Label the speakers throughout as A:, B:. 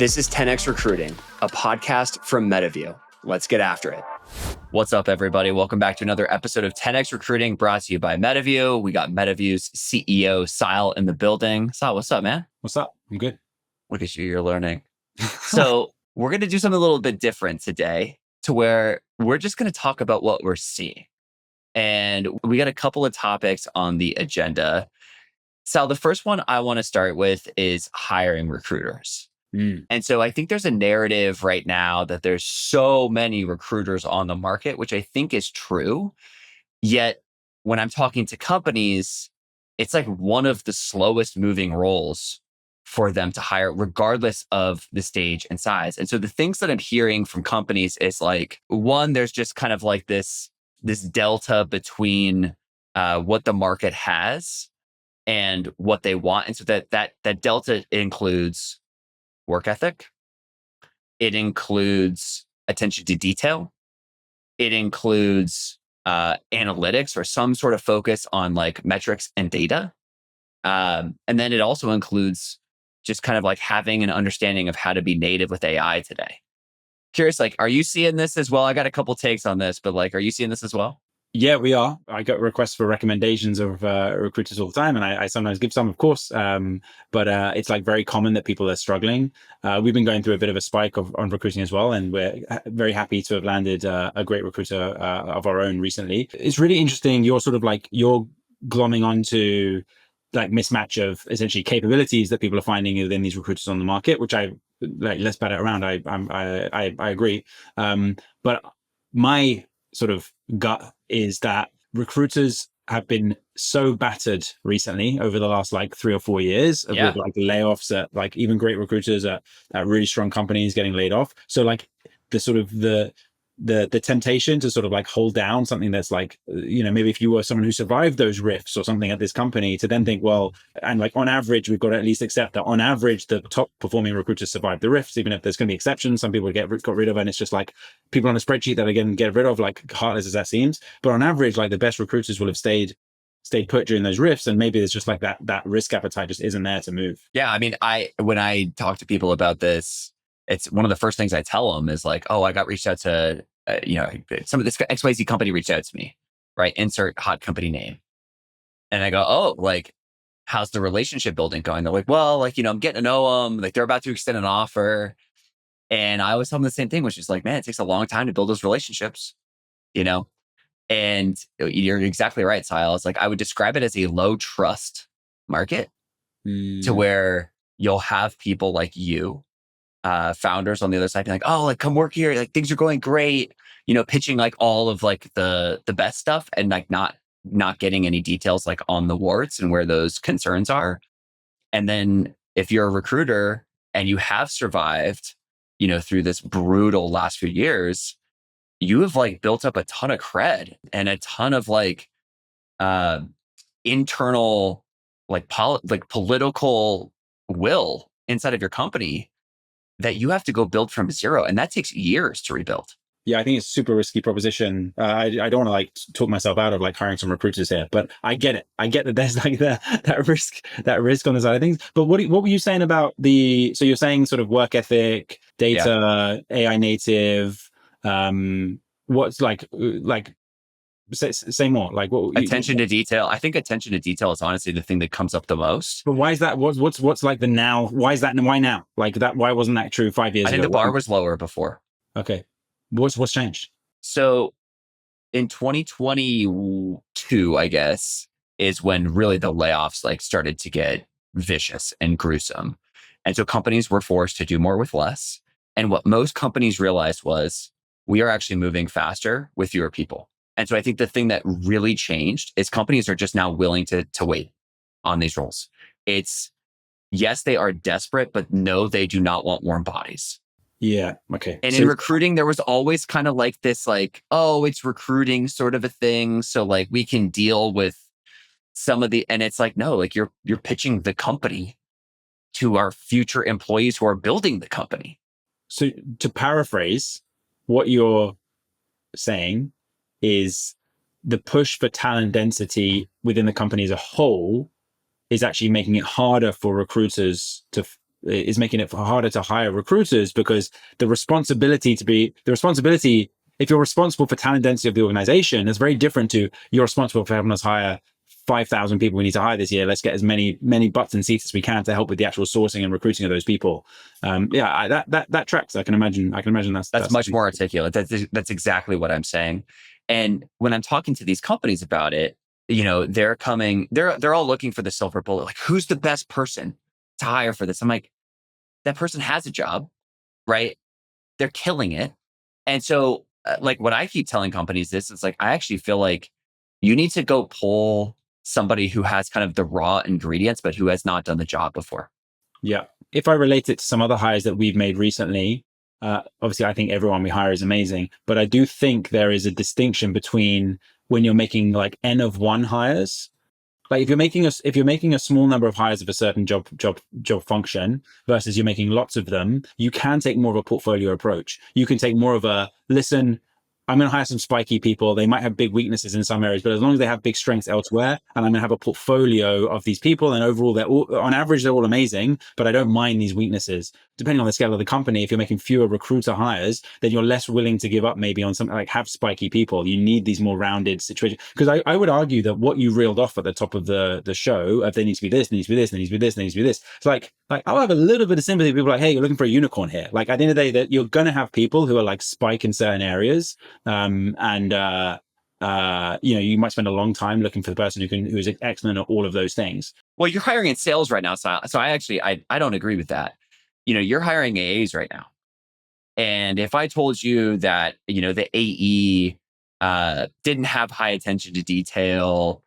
A: This is 10x Recruiting, a podcast from MetaView. Let's get after it. What's up, everybody? Welcome back to another episode of 10x Recruiting, brought to you by MetaView. We got MetaView's CEO, Siadhal, in the building. Siadhal, what's up, man?
B: What's up? I'm good.
A: Look at you, you're learning. So we're going to do something a little bit different today, to where we're just going to talk about what we're seeing. And we got a couple of topics on the agenda. Sal, the first one I want to start with is hiring recruiters. And so I think there's a narrative right now that there's so many recruiters on the market, which I think is true. Yet when I'm talking to companies, it's like one of the slowest moving roles for them to hire, regardless of the stage and size. And so the things that I'm hearing from companies is like, one, there's just kind of like this delta between what the market has and what they want. And so that delta includes work ethic. It includes attention to detail. It includes analytics or some sort of focus on like metrics and data. And then it also includes just kind of like having an understanding of how to be native with AI today. Curious, like, are you seeing this as well? I got a couple takes on this, but like, are you seeing this as well?
B: Yeah, we are. I get requests for recommendations of recruiters all the time, and I sometimes give some, of course. But it's like very common that people are struggling. We've been going through a bit of a spike on recruiting as well, and we're very happy to have landed a great recruiter of our own recently. It's really interesting. You're glomming onto like mismatch of essentially capabilities that people are finding within these recruiters on the market, which I like. Let's bat it around. I agree. But my sort of gut is that recruiters have been so battered recently over the last like 3 or 4 years with like layoffs at like even great recruiters at really strong companies getting laid off. So like the temptation to sort of like hold down something that's like, maybe if you were someone who survived those rifts or something at this company, to then think, well, and like on average, we've got to at least accept that on average, the top performing recruiters survive the rifts, even if there's going to be exceptions. Some people got rid of, and it's just like people on a spreadsheet that again get rid of, like heartless as that seems. But on average, like the best recruiters will have stayed put during those rifts, and maybe it's just like that risk appetite just isn't there to move.
A: Yeah, I mean, when I talk to people about this, it's one of the first things I tell them is like, oh, I got reached out to, some of this XYZ company reached out to me, right? Insert hot company name. And I go, oh, like, how's the relationship building going? They're like, well, like, I'm getting to know them. Like, they're about to extend an offer. And I always tell them the same thing, which is like, man, it takes a long time to build those relationships, And you're exactly right, Siadhal. It's like, I would describe it as a low trust market to where you'll have people like you, founders on the other side being like, oh, like come work here, like things are going great, pitching like all of like the best stuff and like not getting any details like on the warts and where those concerns are. And then if you're a recruiter and you have survived, through this brutal last few years, you have like built up a ton of cred and a ton of like internal like political will inside of your company that you have to go build from zero. And that takes years to rebuild.
B: Yeah, I think it's a super risky proposition. I don't want to like talk myself out of like hiring some recruiters here, but I get it. I get that there's like that risk on the side of things. But what were you saying about so you're saying sort of work ethic, data, AI native, what's like say more, like what
A: attention to detail. I think attention to detail is honestly the thing that comes up the most.
B: But why is that? What's like the now? Why is that? And why now? Like that? Why wasn't that true 5 years ago?
A: I think the bar was lower before.
B: Okay. What's changed?
A: So in 2022, I guess, is when really the layoffs like started to get vicious and gruesome. And so companies were forced to do more with less. And what most companies realized was we are actually moving faster with fewer people. And so I think the thing that really changed is companies are just now willing to wait on these roles. It's, yes, they are desperate, but no, they do not want warm bodies.
B: Yeah. Okay.
A: And in recruiting, there was always kind of like this, like, oh, it's recruiting sort of a thing. So like we can deal with some of and it's like, no, like you're pitching the company to our future employees who are building the company.
B: So to paraphrase, what you're saying is the push for talent density within the company as a whole is actually making it harder for recruiters to is making it harder to hire recruiters, because the responsibility, if you're responsible for talent density of the organization, it's very different to you're responsible for having us hire 5,000 people we need to hire this year. Let's get as many butts and seats as we can to help with the actual sourcing and recruiting of those people. That tracks. I can imagine
A: That's much more articulate. That's exactly what I'm saying. And when I'm talking to these companies about it, they're all looking for the silver bullet. Like, who's the best person to hire for this? I'm like, that person has a job, right? They're killing it. And so, like, what I keep telling companies is like, I actually feel like you need to go pull somebody who has kind of the raw ingredients, but who has not done the job before.
B: Yeah. If I relate it to some other hires that we've made recently, obviously I think everyone we hire is amazing, but I do think there is a distinction between when you're making like N of one hires. Like if you're making a small number of hires of a certain job function versus you're making lots of them, you can take more of a portfolio approach. You can take more of a, listen, I'm going to hire some spiky people. They might have big weaknesses in some areas, but as long as they have big strengths elsewhere, and I'm going to have a portfolio of these people, and overall, on average, they're all amazing, but I don't mind these weaknesses. Depending on the scale of the company, if you're making fewer recruiter hires, then you're less willing to give up maybe on something like have spiky people. You need these more rounded situations. Because I would argue that what you reeled off at the top of the show, if there needs to be this, there needs to be this, there needs to be this, there needs to be this. It's like I'll have a little bit of sympathy with people like, hey, you're looking for a unicorn here. Like at the end of the day, that you're going to have people who are like spike in certain areas. You might spend a long time looking for the person who is excellent at all of those things.
A: Well, you're hiring in sales right now. So I don't agree with that. You're hiring AAs right now. And if I told you that, the AE didn't have high attention to detail,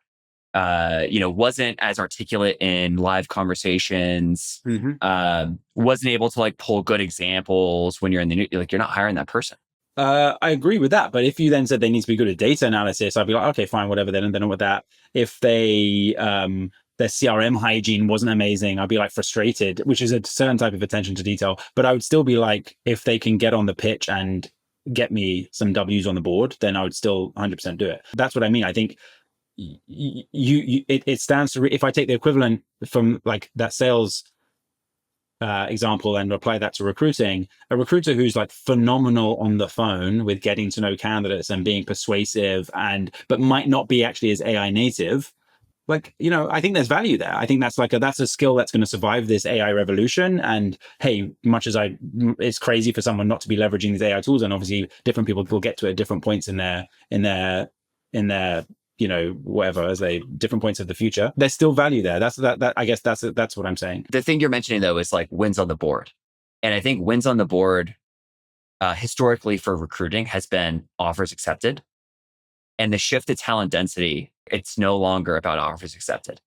A: wasn't as articulate in live conversations, wasn't able to like pull good examples when you're you're not hiring that person.
B: I agree with that. But if you then said they need to be good at data analysis, I'd be like, okay, fine, whatever. Then with that, if their CRM hygiene wasn't amazing, I'd be like frustrated, which is a certain type of attention to detail. But I would still be like, if they can get on the pitch and get me some W's on the board, then I would still 100% do it. That's what I mean. I think it stands to, if I take the equivalent from like that sales example and apply that to recruiting, a recruiter who's like phenomenal on the phone with getting to know candidates and being persuasive but might not be actually as AI native, like, I think there's value there. I think that's a skill that's going to survive this AI revolution. And hey, much as it's crazy for someone not to be leveraging these AI tools, and obviously different people will get to it at different points in their whatever, as different points of the future, there's still value there. I guess that's what I'm saying.
A: The thing you're mentioning though is like wins on the board. And I think wins on the board historically for recruiting has been offers accepted. And the shift to talent density, it's no longer about offers accepted,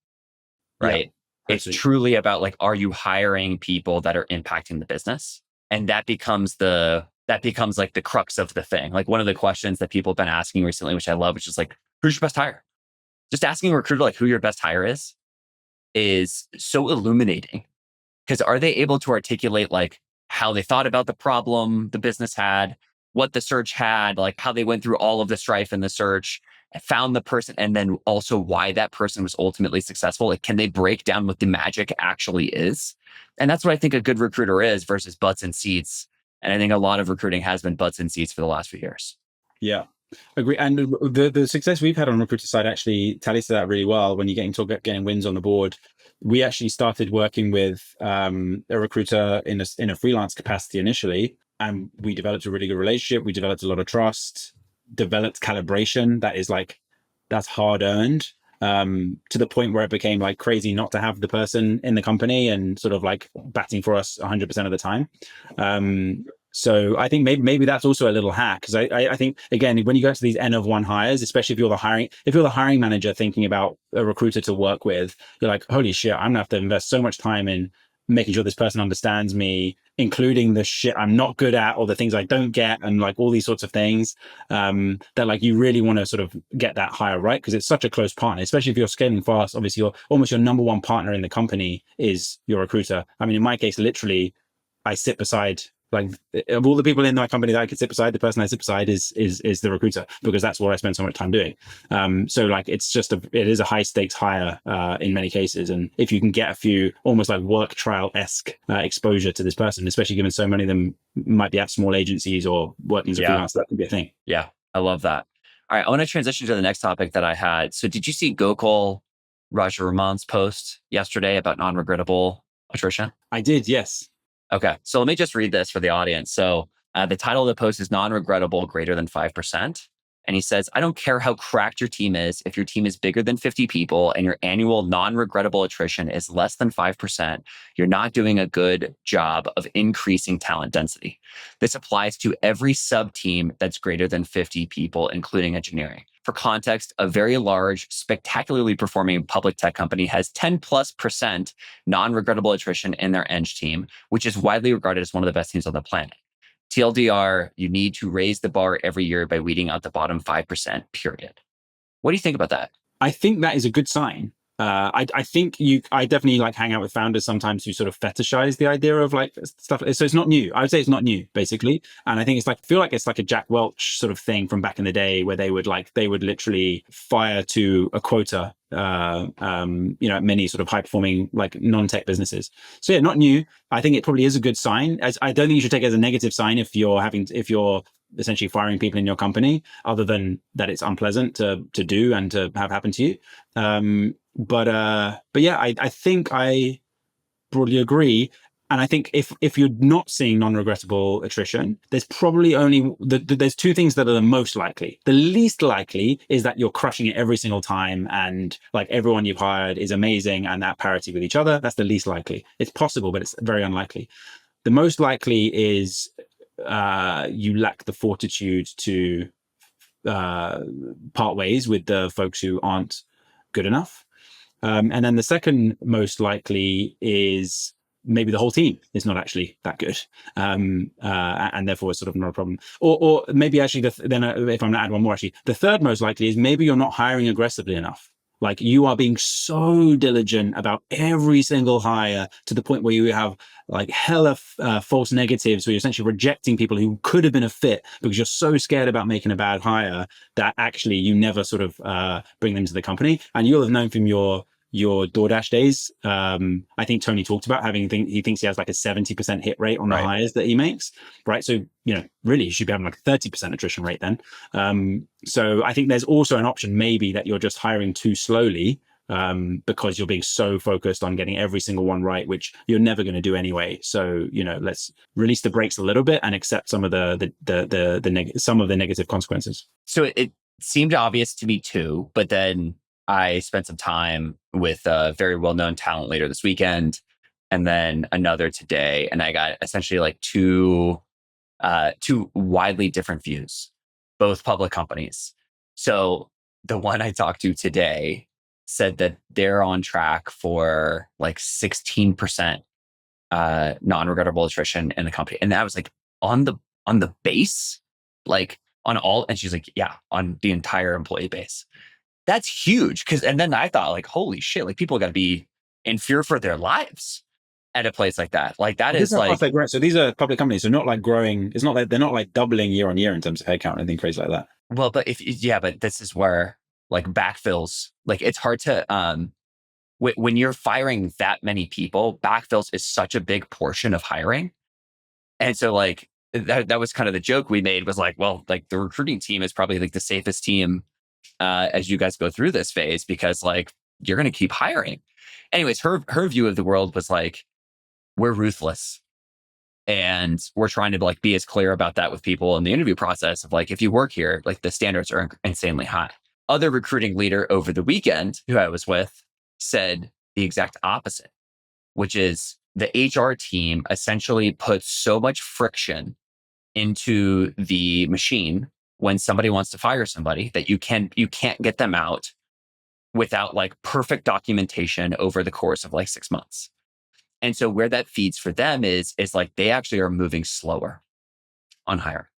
A: right? Yeah, it's truly about like, are you hiring people that are impacting the business? And that becomes like the crux of the thing. Like one of the questions that people have been asking recently, which I love, which is like, who's your best hire? Just asking a recruiter like who your best hire is so illuminating. Because are they able to articulate like how they thought about the problem the business had, what the search had, like how they went through all of the strife in the search, found the person, and then also why that person was ultimately successful? Like, can they break down what the magic actually is? And that's what I think a good recruiter is versus butts and seats. And I think a lot of recruiting has been butts and seats for the last few years.
B: Yeah. Agree. And the success we've had on the recruiter side actually tallies to that really well. When you're getting wins on the board, we actually started working with a recruiter in a freelance capacity initially, and we developed a really good relationship. We developed a lot of trust, developed calibration that's hard earned, to the point where it became like crazy not to have the person in the company and sort of like batting for us 100% of the time. So I think maybe that's also a little hack, because I think, again, when you go to these N of one hires, especially if you're the hiring manager thinking about a recruiter to work with, you're like, holy shit, I'm gonna have to invest so much time in making sure this person understands me, including the shit I'm not good at or the things I don't get, and like all these sorts of things, that like you really want to sort of get that hire right, because it's such a close partner, especially if you're scaling fast. Obviously, your number one partner in the company is your recruiter. I mean, in my case, literally, I sit beside Like of all the people in my company that I could sit beside, the person I sit beside is the recruiter, because that's what I spend so much time doing. So like it is a high stakes hire in many cases, and if you can get a few almost like work trial-esque exposure to this person, especially given so many of them might be at small agencies or working as a freelancer, that could be a thing.
A: Yeah, I love that. All right, I want to transition to the next topic that I had. So did you see Gokul Rajaраman's post yesterday about non-regrettable attrition?
B: I did, yes.
A: Okay, so let me just read this for the audience. So the title of the post is non-regrettable greater than 5%. And he says, I don't care how cracked your team is. If your team is bigger than 50 people and your annual non-regrettable attrition is less than 5%, you're not doing a good job of increasing talent density. This applies to every sub-team that's greater than 50 people, including engineering. For context, a very large, spectacularly performing public tech company has 10+% non-regrettable attrition in their eng team, which is widely regarded as one of the best teams on the planet. TLDR, you need to raise the bar every year by weeding out the bottom 5%, period. What do you think about that?
B: I think that is a good sign. I think I definitely like hang out with founders sometimes who sort of fetishize the idea of like stuff. So it's not new. I would say it's not new, basically. And I think I feel like it's like a Jack Welch sort of thing from back in the day where they would literally fire to a quota, many sort of high performing like non-tech businesses. So yeah, not new. I think it probably is a good sign. I don't think you should take it as a negative sign if you're essentially firing people in your company, other than that it's unpleasant to do and to have happen to you. But yeah, I think I broadly agree. And I think if you're not seeing non-regrettable attrition, there's probably only there's two things that are the most likely. The least likely is that you're crushing it every single time, and like everyone you've hired is amazing and at parity with each other. That's the least likely. It's possible, but it's very unlikely. The most likely is you lack the fortitude to part ways with the folks who aren't good enough. And then the second most likely is maybe the whole team is not actually that good, and therefore it's sort of not a problem. Or maybe actually, if I'm going to add one more, actually, the third most likely is maybe you're not hiring aggressively enough. Like you are being so diligent about every single hire to the point where you have like hella false negatives, where you're essentially rejecting people who could have been a fit because you're so scared about making a bad hire that actually you never sort of bring them to the company. And you'll have known from your DoorDash days. I think Tony talked about he thinks he has like a 70% hit rate on the hires that he makes, right? So, really you should be having like a 30% attrition rate then. So I think there's also an option maybe that you're just hiring too slowly, because you're being so focused on getting every single one right, which you're never going to do anyway. So, let's release the brakes a little bit and accept some of some of the negative consequences.
A: So it seemed obvious to me too, but then I spent some time with a very well-known talent later this weekend, and then another today, and I got essentially like two widely different views, both public companies. So the one I talked to today said that they're on track for like 16% non-regrettable attrition in the company, and that was like on the base, like on all, and she's like, yeah, on the entire employee base. That's huge. And then I thought like, holy shit, like people got to be in fear for their lives at a place like that. Like that is like,
B: so these are public companies. So not like growing. It's not like they're not like doubling year on year in terms of headcount or anything crazy like that.
A: well, but but this is where like backfills, like it's hard to, when you're firing that many people, backfills is such a big portion of hiring. And so like, that was kind of the joke we made, was like, well, like the recruiting team is probably like the safest team as you guys go through this phase, because like you're going to keep hiring. Anyways, her view of the world was like, we're ruthless, and we're trying to like be as clear about that with people in the interview process of like, if you work here, like the standards are insanely high. Other recruiting leader over the weekend who I was with said the exact opposite, which is the HR team essentially puts so much friction into the machine when somebody wants to fire somebody that you can't get them out without like perfect documentation over the course of like 6 months. And so where that feeds for them is like they actually are moving slower on hire,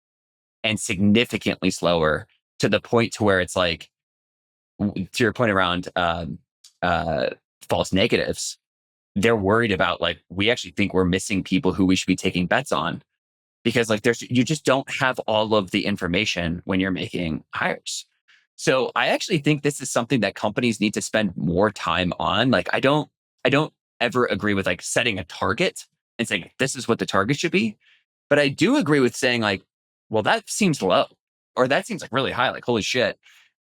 A: and significantly slower, to the point to where it's like, to your point around false negatives, they're worried about like, we actually think we're missing people who we should be taking bets on because like you just don't have all of the information when you're making hires. So I actually think this is something that companies need to spend more time on. Like I don't ever agree with like setting a target and saying this is what the target should be. But I do agree with saying like, well, that seems low or that seems like really high, like holy shit.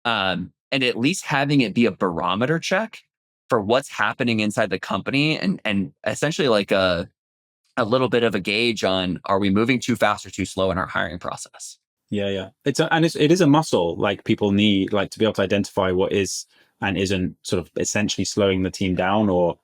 A: And at least having it be a barometer check for what's happening inside the company and essentially like a little bit of a gauge on are we moving too fast or too slow in our hiring process.
B: Yeah. It is a muscle like people need, like to be able to identify what is and isn't sort of essentially slowing the team down, or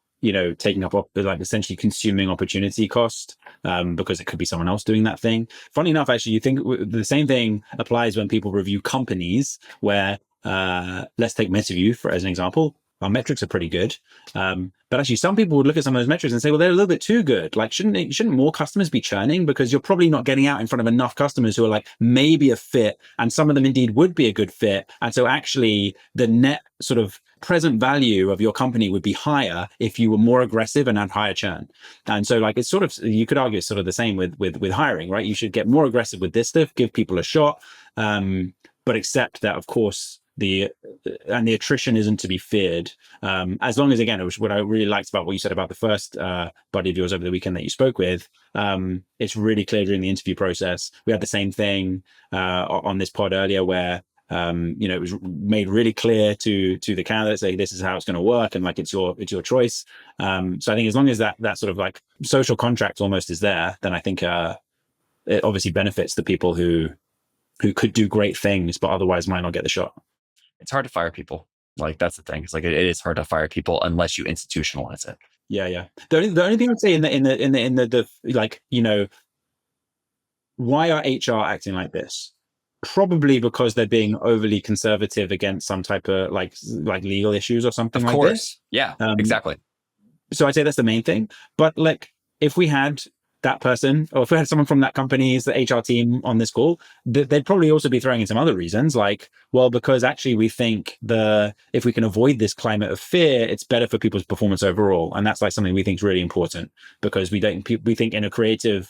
B: taking up like essentially consuming opportunity cost, because it could be someone else doing that thing. Funny enough, actually, you think the same thing applies when people review companies where, let's take MetaView as an example. Our metrics are pretty good. But actually, some people would look at some of those metrics and say, well, they're a little bit too good. Like, shouldn't more customers be churning? Because you're probably not getting out in front of enough customers who are like maybe a fit. And some of them indeed would be a good fit. And so actually the net sort of present value of your company would be higher if you were more aggressive and had higher churn. And so like, it's sort of, you could argue it's sort of the same with hiring, right? You should get more aggressive with this stuff, give people a shot. But accept that, of course, the attrition isn't to be feared, as long as, again, it was what I really liked about what you said about the first buddy of yours over the weekend that you spoke with. It's really clear during the interview process. We had the same thing on this pod earlier where it was made really clear to the candidates, like, this is how it's going to work, and like it's your choice. So I think as long as that sort of like social contract almost is there, then I think it obviously benefits the people who could do great things but otherwise might not get the shot.
A: It's hard to fire people. Like that's the thing. It's like it is hard to fire people unless you institutionalize it.
B: Yeah. The only thing I'd say in the like, why are HR acting like this? Probably because they're being overly conservative against some type of like legal issues or something
A: Of
B: like
A: course.
B: this.
A: Yeah, exactly.
B: So I'd say that's the main thing. But like, if we had that person, or if we had someone from that company's the HR team on this call, they'd probably also be throwing in some other reasons, like, well, because actually we think if we can avoid this climate of fear, it's better for people's performance overall, and that's like something we think is really important, because we think in a creative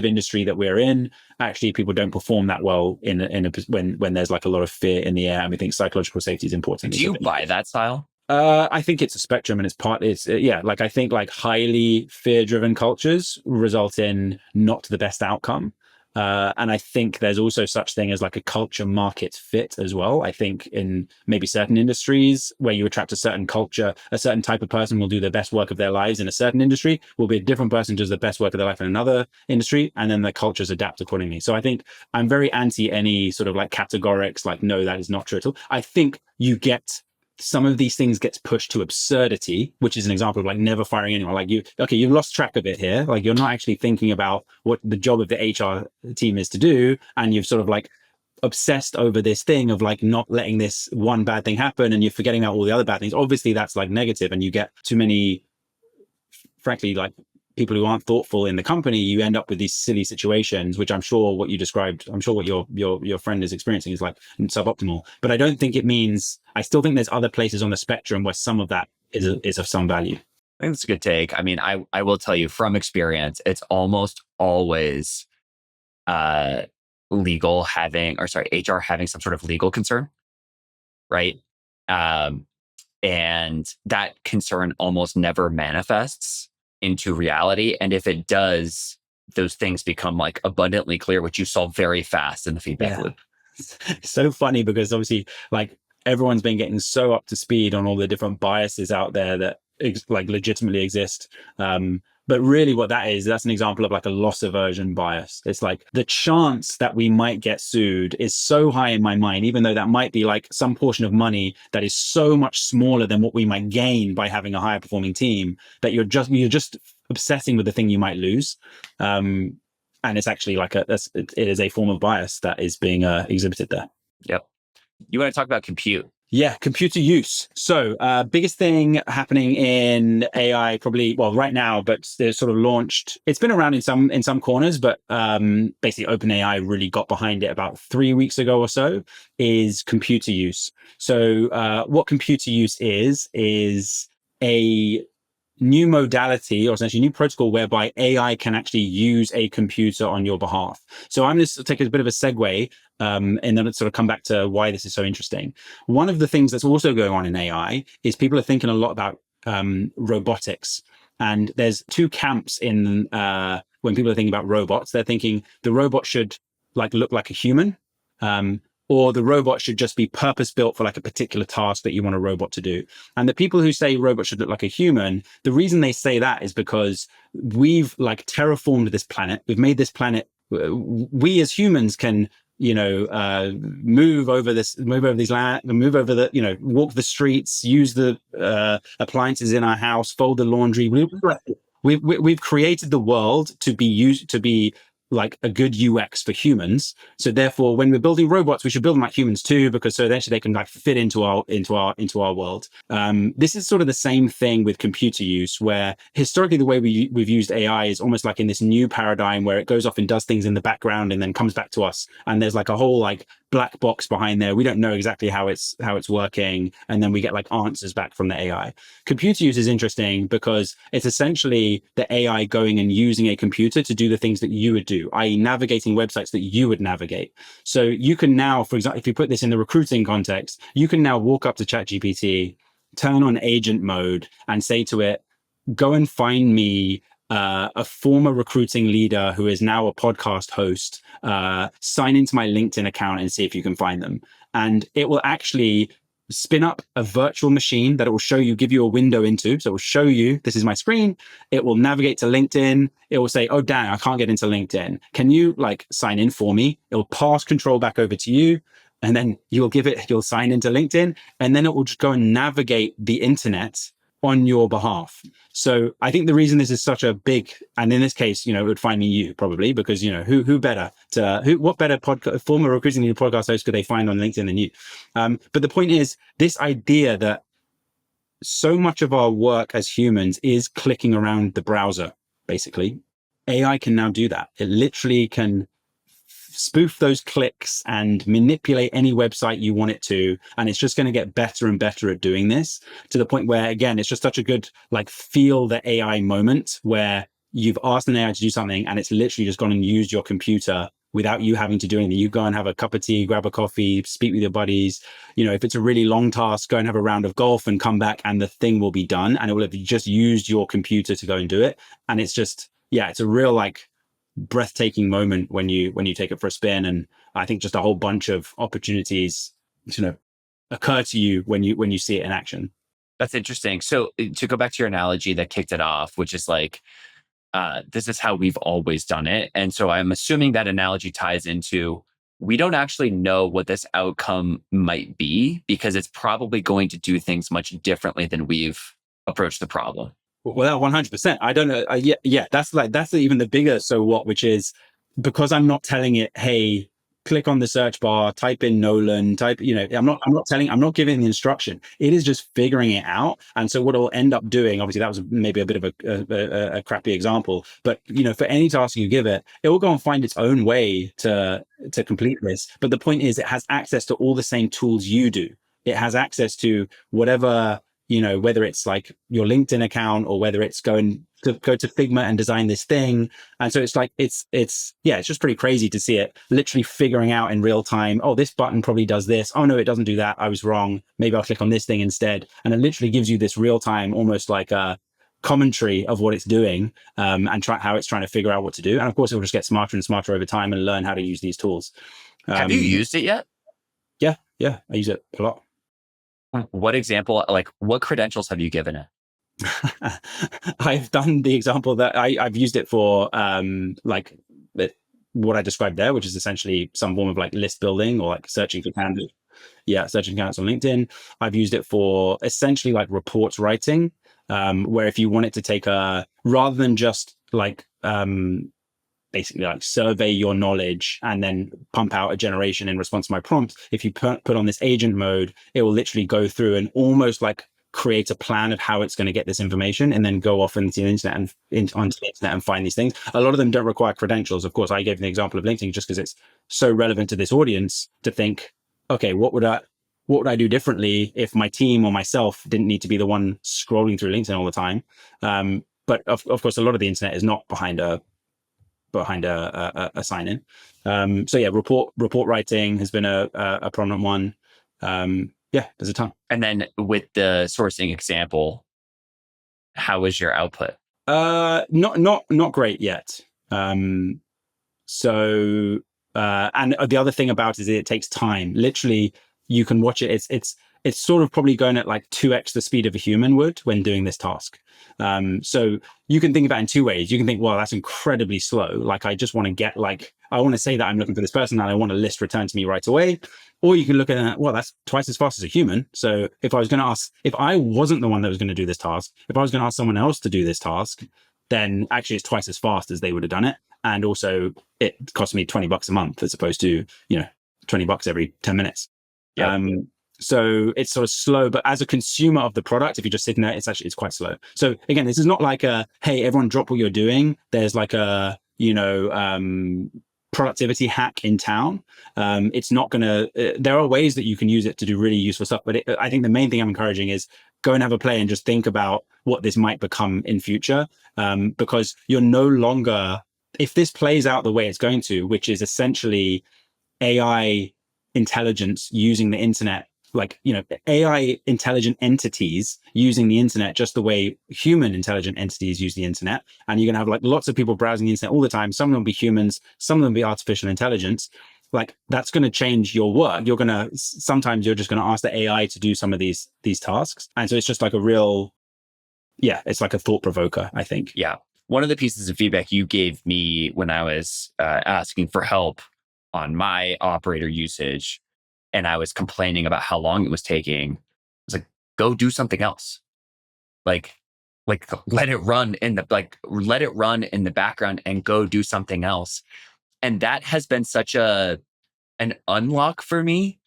B: industry that we're in, actually people don't perform that well when there's like a lot of fear in the air, and we think psychological safety is important.
A: Do you buy that style?
B: I think it's a spectrum, and like, I think like highly fear-driven cultures result in not the best outcome. And I think there's also such thing as like a culture market fit as well. I think in maybe certain industries where you attract a certain culture, a certain type of person will do the best work of their lives in a certain industry, will be a different person who does the best work of their life in another industry, and then the cultures adapt accordingly. So I think I'm very anti any sort of like categorics, like, no, that is not true at all. I think you get some of these things gets pushed to absurdity, which is an example of like never firing anyone. Like you've lost track of it here. Like you're not actually thinking about what the job of the HR team is to do. And you've sort of like obsessed over this thing of like not letting this one bad thing happen, and you're forgetting about all the other bad things. Obviously that's like negative, and you get too many, frankly, like people who aren't thoughtful in the company, you end up with these silly situations, which I'm sure what you described, I'm sure what your friend is experiencing is like suboptimal. But I don't think it means, I still think there's other places on the spectrum where some of that is of some value.
A: I think that's a good take. I mean, I will tell you from experience, it's almost always HR having some sort of legal concern, right? And that concern almost never manifests into reality. And if it does, those things become like abundantly clear, which you saw very fast in the feedback loop.
B: It's so funny because obviously like everyone's been getting so up to speed on all the different biases out there that like legitimately exist. But really what that is, that's an example of like a loss aversion bias. It's like the chance that we might get sued is so high in my mind, even though that might be like some portion of money that is so much smaller than what we might gain by having a higher performing team, that you're just obsessing with the thing you might lose. And it's actually like it is a form of bias that is being exhibited there.
A: Yep. You want to talk about compute?
B: Yeah, computer use. So biggest thing happening in AI, probably, well, right now, but they're sort of launched. It's been around in some corners, but basically OpenAI really got behind it about 3 weeks ago or so, is computer use. So what computer use is a new modality, or essentially new protocol, whereby AI can actually use a computer on your behalf. So I'm going to take a bit of a segue, and then let's sort of come back to why this is so interesting. One of the things that's also going on in AI is people are thinking a lot about robotics. And there's two camps in when people are thinking about robots. They're thinking the robot should look like a human, or the robot should just be purpose built for like a particular task that you want a robot to do. And the people who say robots should look like a human, the reason they say that is because we've terraformed this planet. We've made this planet. We as humans can move over these land, move over the, walk the streets, use the appliances in our house, fold the laundry. We've created the world to be like a good UX for humans. So therefore, when we're building robots, we should build them like humans too, because so eventually they can fit into our world. This is sort of the same thing with computer use, where historically the way we've used AI is almost like in this new paradigm where it goes off and does things in the background and then comes back to us. And there's like a whole black box behind there. We don't know exactly how it's working. And then we get answers back from the AI. Computer use is interesting because it's essentially the AI going and using a computer to do the things that you would do, i.e. navigating websites that you would navigate. So you can now, for example, if you put this in the recruiting context, you can now walk up to ChatGPT, turn on agent mode and say to it, go and find me a former recruiting leader who is now a podcast host, sign into my LinkedIn account and see if you can find them. And it will actually spin up a virtual machine that it will show you, give you a window into. So it will show you, this is my screen. It will navigate to LinkedIn. It will say, oh, damn, I can't get into LinkedIn. Can you sign in for me? It will pass control back over to you. And then you'll sign into LinkedIn. And then it will just go and navigate the internet on your behalf. So I think the reason this is such a big, and in this case, it would find me you probably, because who better what better former recruiting leader podcast host could they find on LinkedIn than you? But the point is this idea that so much of our work as humans is clicking around the browser, basically. AI can now do that. It literally can spoof those clicks and manipulate any website you want it to. And it's just going to get better and better at doing this, to the point where, again, it's just such a good, feel the AI moment where you've asked an AI to do something and it's literally just gone and used your computer without you having to do anything. You go and have a cup of tea, grab a coffee, speak with your buddies. If it's a really long task, go and have a round of golf and come back and the thing will be done. And it will have just used your computer to go and do it. And it's just, it's a real breathtaking moment when you take it for a spin. And I think just a whole bunch of opportunities occur to you when you see it in action.
A: That's interesting. So to go back to your analogy that kicked it off, which is this is how we've always done it. And so I'm assuming that analogy ties into, we don't actually know what this outcome might be because it's probably going to do things much differently than we've approached the problem.
B: Well, 100%. I don't know. Yeah. That's even the bigger so what, which is because I'm not telling it, hey, click on the search bar, type in Nolan, I'm not giving the instruction. It is just figuring it out. And so what it'll end up doing, obviously that was maybe a bit of a crappy example, but for any task you give it, it will go and find its own way to complete this. But the point is it has access to all the same tools you do. It has access to whatever, whether it's your LinkedIn account or whether it's go to Figma and design this thing. And so it's just pretty crazy to see it literally figuring out in real time. Oh, this button probably does this. Oh no, it doesn't do that. I was wrong. Maybe I'll click on this thing instead. And it literally gives you this real time, almost like a commentary of what it's doing, and how it's trying to figure out what to do. And of course, it will just get smarter and smarter over time and learn how to use these tools.
A: Have you used it yet?
B: Yeah, I use it a lot.
A: What example, what credentials have you given it?
B: I've done the example that I've used it for, what I described there, which is essentially some form of list building or searching for candidates. Yeah, searching candidates on LinkedIn. I've used it for essentially reports writing, where if you want it to take rather than just basically survey your knowledge and then pump out a generation in response to my prompts. If you put on this agent mode, it will literally go through and almost create a plan of how it's going to get this information and then go off into the internet onto the internet and find these things. A lot of them don't require credentials. Of course, I gave an example of LinkedIn just because it's so relevant to this audience to think, okay, what would what would I do differently if my team or myself didn't need to be the one scrolling through LinkedIn all the time? But of course, a lot of the internet is not behind a sign in. So yeah, report writing has been a prominent one. Yeah, there's a ton.
A: And then with the sourcing example, how was your output?
B: Not great yet. So and the other thing about it is it takes time. Literally, you can watch it. It's sort of probably going at like 2x the speed of a human would when doing this task. So you can think about it in two ways. You can think, well, that's incredibly slow. Like I just want to get I want to say that I'm looking for this person and I want a list returned to me right away. Or you can look at it, well, that's twice as fast as a human. So if I was going to ask, if I wasn't the one that was going to do this task, if I was going to ask someone else to do this task, then actually it's twice as fast as they would have done it. And also it cost me $20 a month as opposed to, $20 every 10 minutes.
A: Yep.
B: So it's sort of slow, but as a consumer of the product, if you're just sitting there, it's quite slow. So again, this is not like hey, everyone drop what you're doing. There's like a, productivity hack in town. It's not going to, there are ways that you can use it to do really useful stuff. But I think the main thing I'm encouraging is go and have a play and just think about what this might become in future. Because you're no longer, if this plays out the way it's going to, which is essentially AI intelligence using the internet, AI intelligent entities using the internet just the way human intelligent entities use the internet. And you're going to have like lots of people browsing the internet all the time. Some of them will be humans, some of them will be artificial intelligence. Like that's going to change your work. Sometimes you're just going to ask the AI to do some of these tasks. And so it's just like it's like a thought provoker, I think.
A: Yeah. One of the pieces of feedback you gave me when I was asking for help on my operator usage, and I was complaining about how long it was taking, I was like, go do something else. Like let it run in the background and go do something else. And that has been such an unlock for me,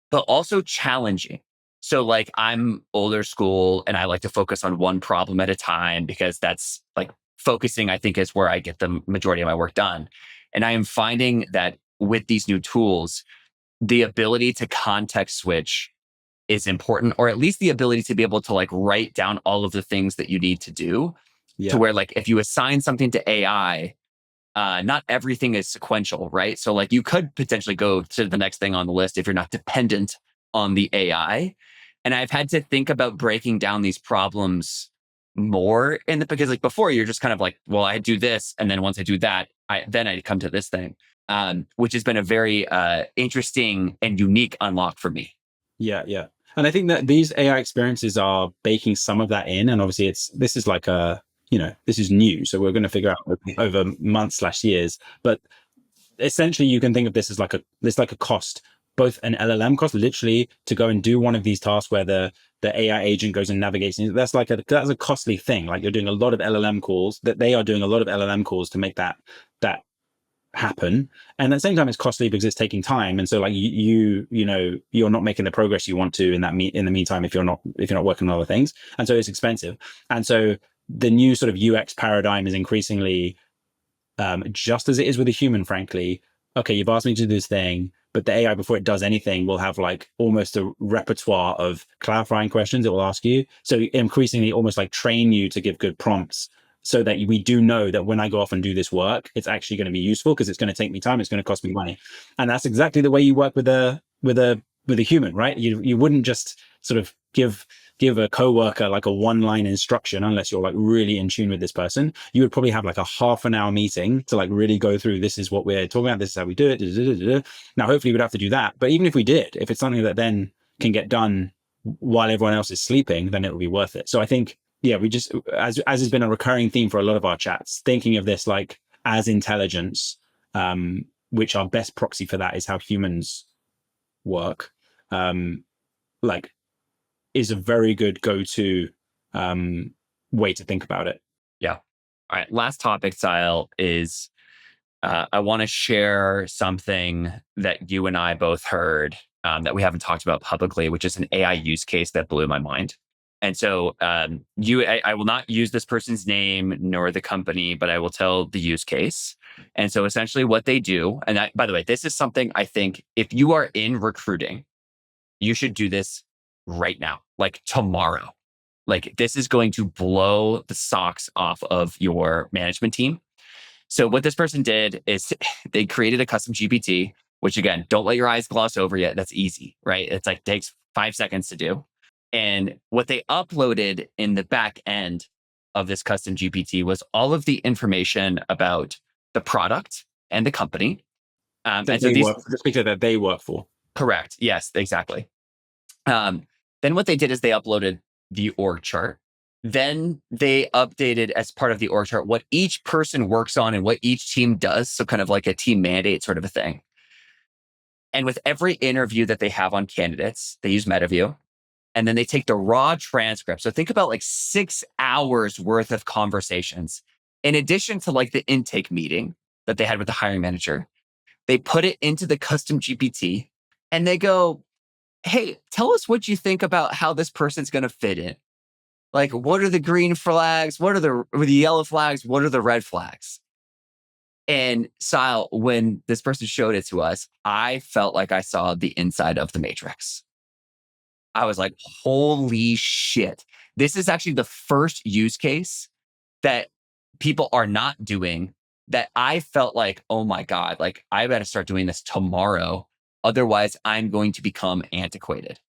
A: but also challenging. So like I'm older school and I like to focus on one problem at a time because that's like focusing, I think, is where I get the majority of my work done. And I am finding that with these new tools, the ability to context switch is important, or at least the ability to be able to like write down all of the things that you need to do to where like if you assign something to AI, not everything is sequential, right? So like you could potentially go to the next thing on the list if you're not dependent on the AI. And I've had to think about breaking down these problems more because like before you're just kind of like, well, I do this. And then once I do that, I come to this thing, which has been a very interesting and unique unlock for me.
B: Yeah. Yeah. And I think that these AI experiences are baking some of that in. And obviously this is new. So we're going to figure out over months/years, but essentially you can think of this as like a cost, both an LLM cost, literally to go and do one of these tasks where the AI agent goes and navigates. That's a costly thing. Like you're doing a lot of LLM calls, that they are doing a lot of LLM calls to make that happen. And at the same time, it's costly because it's taking time. And so like you're not making the progress you want to in the meantime, if you're not working on other things. And so it's expensive. And so the new sort of UX paradigm is increasingly, just as it is with a human, frankly, okay, you've asked me to do this thing, but the AI, before it does anything, will have like almost a repertoire of clarifying questions it will ask you. So increasingly almost like train you to give good prompts so that we do know that when I go off and do this work, it's actually going to be useful because it's going to take me time. It's going to cost me money. And that's exactly the way you work with a human, right? You wouldn't just sort of give a coworker like a one-line instruction unless you're like really in tune with this person. You would probably have like a half an hour meeting to like really go through, this is what we're talking about, this is how we do it. Now, hopefully we'd have to do that. But even if we did, if it's something that then can get done while everyone else is sleeping, then it will be worth it. So I think, yeah, we just, as has been a recurring theme for a lot of our chats, thinking of this like as intelligence, which our best proxy for that is how humans work, is a very good go-to way to think about it.
A: Yeah. All right. Last topic, Sahil, is I want to share something that you and I both heard that we haven't talked about publicly, which is an AI use case that blew my mind. And so I will not use this person's name nor the company, but I will tell the use case. And so essentially what they do, and by the way, this is something I think if you are in recruiting, you should do this right now, like tomorrow. Like this is going to blow the socks off of your management team. So what this person did is they created a custom GPT, which again, don't let your eyes gloss over yet. That's easy, right? It's like takes 5 seconds to do. And what they uploaded in the back end of this custom GPT was all of the information about the product and the company.
B: That
A: And so
B: they
A: these,
B: work, the speaker that they work for.
A: correct. Yes, exactly. Then what they did is they uploaded the org chart. Then they updated as part of the org chart what each person works on and what each team does. So kind of like a team mandate sort of a thing. And with every interview that they have on candidates, they use MetaView. And then they take the raw transcript. So think about like 6 hours worth of conversations. In addition to like the intake meeting that they had with the hiring manager, they put it into the custom GPT and they go, hey, tell us what you think about how this person's going to fit in. Like, what are the green flags? What are the yellow flags? What are the red flags? And Sile, when this person showed it to us, I felt like I saw the inside of the Matrix. I was like, holy shit. This is actually the first use case that people are not doing that I felt like, oh my God, like I better start doing this tomorrow. Otherwise, I'm going to become antiquated.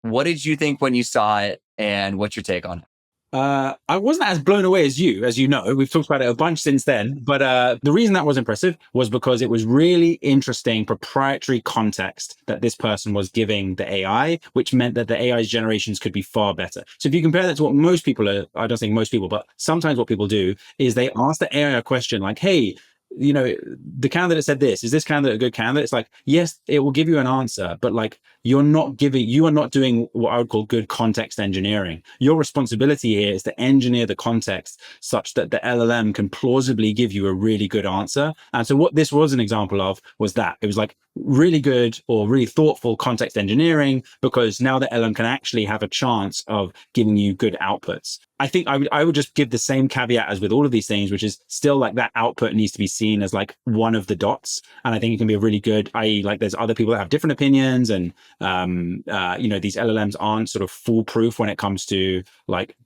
A: What did you think when you saw it, and what's your take on it?
B: I wasn't as blown away as you. As you know, we've talked about it a bunch since then. But the reason that was impressive was because it was really interesting proprietary context that this person was giving the AI, which meant that the AI's generations could be far better. So if you compare that to what most people are, I don't think most people, but sometimes what people do is they ask the AI a question like, hey, you know, the candidate said this, is this candidate a good candidate? It's like, yes, it will give you an answer, but like you are not doing what I would call good context engineering. Your responsibility here is to engineer the context such that the LLM can plausibly give you a really good answer. And so what this was an example of was that it was like really good or really thoughtful context engineering, because now the LLM can actually have a chance of giving you good outputs. I think I would just give the same caveat as with all of these things, which is still like that output needs to be seen as like one of the dots. And I think it can be a really good, i.e. like there's other people that have different opinions, and these LLMs aren't sort of foolproof when it comes to like,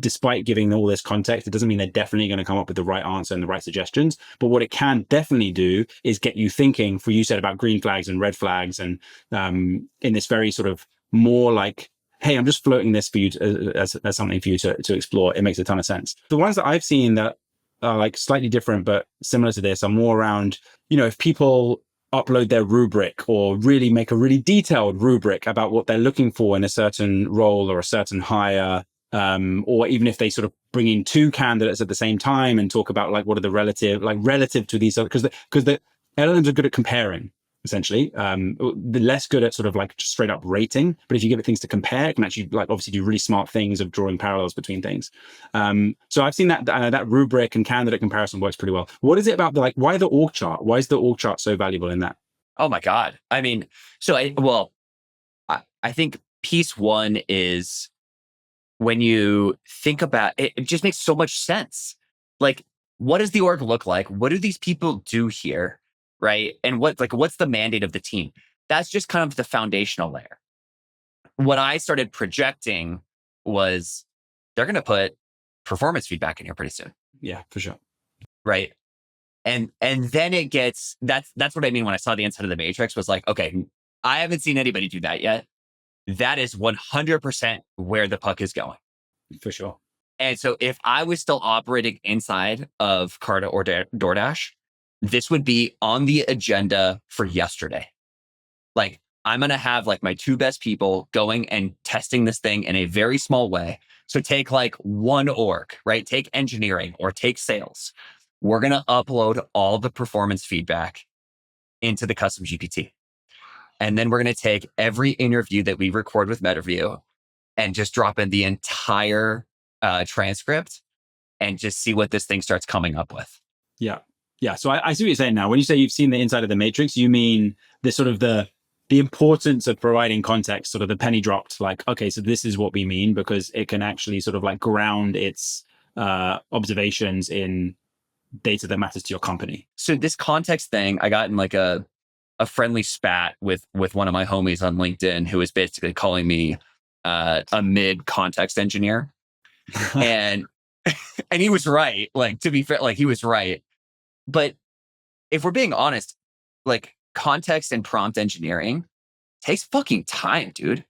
B: despite giving all this context, it doesn't mean they're definitely going to come up with the right answer and the right suggestions. But what it can definitely do is get you thinking, for you said about green flags and red flags, and in this very sort of more like, hey, I'm just floating this for you as something for you to explore. It makes a ton of sense. The ones that I've seen that are like slightly different but similar to this are more around, if people upload their rubric or really make a really detailed rubric about what they're looking for in a certain role or a certain hire, or even if they sort of bring in two candidates at the same time and talk about like what are the relative to these, because the LLMs are good at comparing. Essentially, the less good at sort of like just straight up rating. But if you give it things to compare, it can actually like obviously do really smart things of drawing parallels between things. So I've seen that rubric and candidate comparison works pretty well. What is it about why the org chart? Why is the org chart so valuable in that?
A: Oh my God. I mean, I think piece one is when you think about it, it just makes so much sense. Like, what does the org look like? What do these people do here? Right. And what's the mandate of the team? That's just kind of the foundational layer. What I started projecting was they're going to put performance feedback in here pretty soon.
B: Yeah, for sure.
A: Right. And then it gets, that's what I mean when I saw the inside of the matrix was like, okay, I haven't seen anybody do that yet. That is 100% where the puck is going.
B: For sure.
A: And so if I was still operating inside of Carta or DoorDash, this would be on the agenda for yesterday. Like, I'm going to have like my two best people going and testing this thing in a very small way. So take like one org, right? Take engineering or take sales. We're going to upload all the performance feedback into the custom GPT. And then we're going to take every interview that we record with MetaView and just drop in the entire transcript and just see what this thing starts coming up with.
B: Yeah. Yeah. So I see what you're saying now. When you say you've seen the inside of the matrix, you mean the sort of the importance of providing context, sort of the penny dropped, like, okay, so this is what we mean, because it can actually sort of like ground its observations in data that matters to your company.
A: So this context thing I got in like a a friendly spat with one of my homies on LinkedIn who was basically calling me a mid context engineer. And and he was right. Like, to be fair, like, he was right. But if we're being honest, like, context and prompt engineering takes fucking time, dude.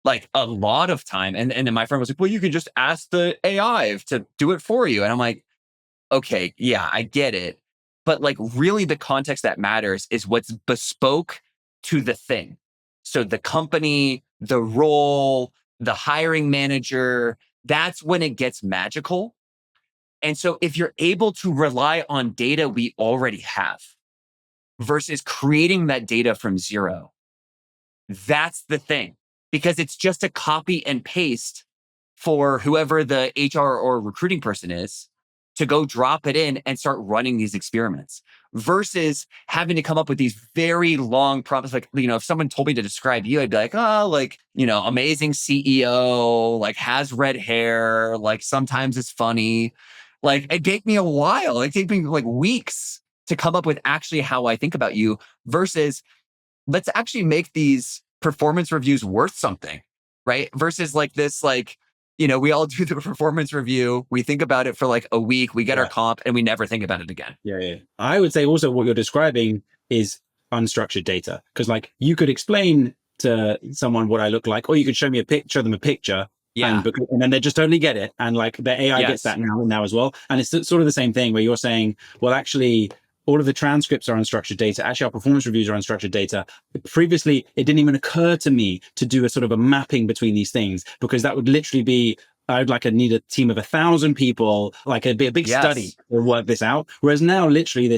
A: Like, a lot of time. And then my friend was like, well, you can just ask the AI to do it for you. And I'm like, okay, yeah, I get it. But like, really, the context that matters is what's bespoke to the thing. So the company, the role, the hiring manager, that's when it gets magical. And so if you're able to rely on data we already have versus creating that data from zero, that's the thing, because it's just a copy and paste for whoever the HR or recruiting person is to go drop it in and start running these experiments versus having to come up with these very long prompts. Like, if someone told me to describe you, I'd be like, oh, like, amazing CEO, like has red hair, like sometimes it's funny. Like, it'd take me a while. It'd take me like weeks to come up with actually how I think about you versus let's actually make these performance reviews worth something, right? Versus like this, like, we all do the performance review. We think about it for like a week. We get our comp and we never think about it again.
B: Yeah. I would say also what you're describing is unstructured data. Because like you could explain to someone what I look like, or you could show them a picture.
A: Yeah.
B: And then they just totally get it. And like the AI gets that now as well. And it's sort of the same thing where you're saying, well, actually, all of the transcripts are unstructured data. Actually, our performance reviews are unstructured data. Previously, it didn't even occur to me to do a sort of a mapping between these things, because that would literally be, need a team of 1,000 people, like a big study to work this out. Whereas now, literally,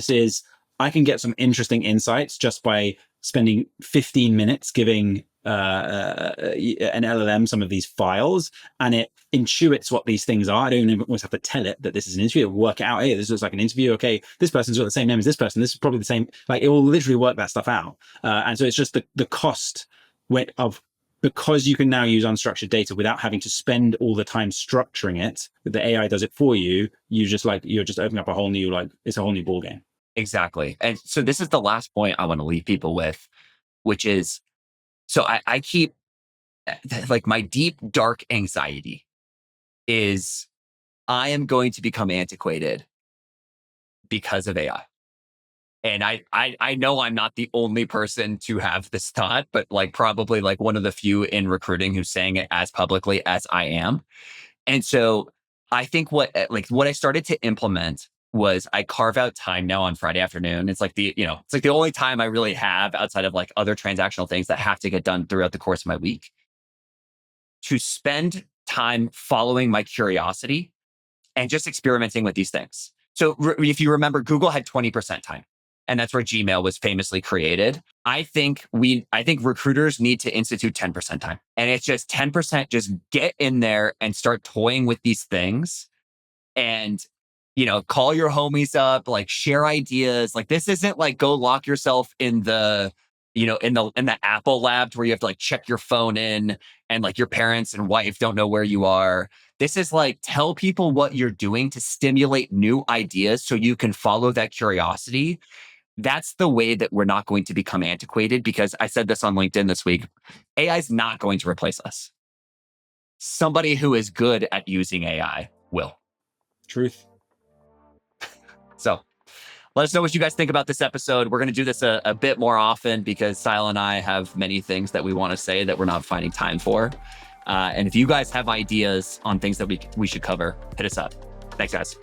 B: I can get some interesting insights just by spending 15 minutes giving an LLM some of these files, and it intuits what these things are. I don't even always have to tell it that this is an interview. It'll work it out. Hey, this looks like an interview. Okay, this person's got the same name as this person. This is probably the same. Like, it will literally work that stuff out. And so it's just the cost because you can now use unstructured data without having to spend all the time structuring it. The AI does it for you. You're just opening up a whole new, it's a whole new ball game.
A: Exactly. And so this is the last point I want to leave people with, which is, so I keep, like, my deep, dark anxiety is I am going to become antiquated because of AI. And I know I'm not the only person to have this thought, but like probably like one of the few in recruiting who's saying it as publicly as I am. And so I think what I started to implement was I carve out time now on Friday afternoon. It's like it's like the only time I really have outside of like other transactional things that have to get done throughout the course of my week, to spend time following my curiosity and just experimenting with these things. So if you remember, Google had 20% time, and that's where Gmail was famously created. I think recruiters need to institute 10% time. And it's just 10%, just get in there and start toying with these things and, call your homies up, like share ideas. Like, this isn't like go lock yourself in the, in the Apple lab where you have to like check your phone in and like your parents and wife don't know where you are. This is like, tell people what you're doing to stimulate new ideas so you can follow that curiosity. That's the way that we're not going to become antiquated, because I said this on LinkedIn this week. AI is not going to replace us. Somebody who is good at using AI will.
B: Truth.
A: So let us know what you guys think about this episode. We're going to do this a bit more often because Sile and I have many things that we want to say that we're not finding time for. And if you guys have ideas on things that we should cover, hit us up. Thanks, guys.